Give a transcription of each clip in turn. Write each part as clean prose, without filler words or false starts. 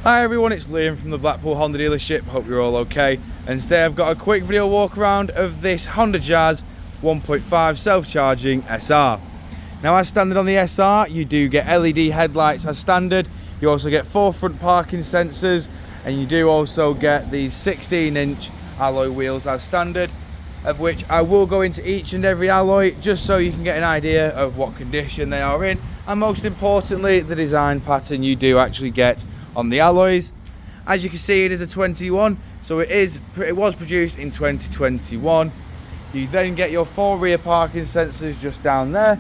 Hi everyone, it's Liam from the Blackpool Honda dealership. Hope you're all okay. And today I've got a quick video walk around of this Honda Jazz 1.5 self-charging SR. Now, as standard on the SR, you do get LED headlights as standard. You also get 4 front parking sensors, and you do also get these 16-inch alloy wheels as standard, of which I will go into each and every alloy just so you can get an idea of what condition they are in, and most importantly the design pattern you do actually get on the alloys. As you can see, it is a 21, so it was produced in 2021. You then get your 4 rear parking sensors just down there.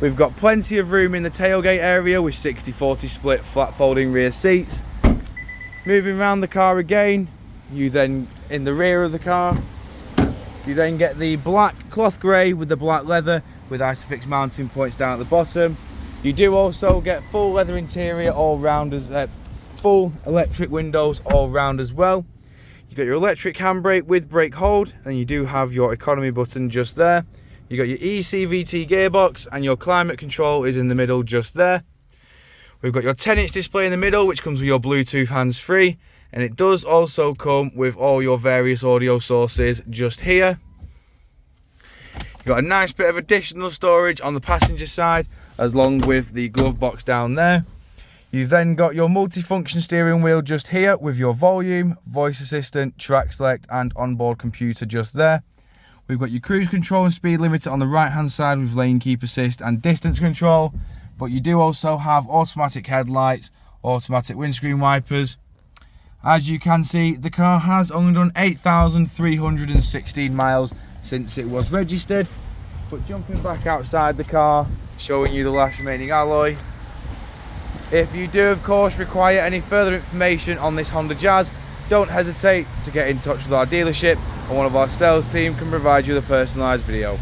We've got plenty of room in the tailgate area with 60-40 split flat folding rear seats. Moving around the car again, you then, in the rear of the car, you then get the black cloth grey with the black leather with Isofix mounting points down at the bottom. You do also get full leather interior all round, full electric windows all round as well. You got your electric handbrake with brake hold, and you do have your economy button just there. You got your eCVT gearbox, and your climate control is in the middle just there. We've got your 10-inch display in the middle, which comes with your Bluetooth hands-free, and it does also come with all your various audio sources just here. You've got a nice bit of additional storage on the passenger side, along with the glove box down there. You've then got your multifunction steering wheel just here with your volume, voice assistant, track select and onboard computer just there. We've got your cruise control and speed limiter on the right hand side with lane keep assist and distance control, but you do also have automatic headlights, automatic windscreen wipers. As you can see, the car has only done 8,316 miles since it was registered. But jumping back outside the car, showing you the last remaining alloy. If you do of course require any further information on this Honda Jazz, don't hesitate to get in touch with our dealership, and one of our sales team can provide you with a personalised video.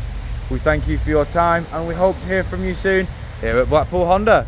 We thank you for your time, and we hope to hear from you soon here at Blackpool Honda.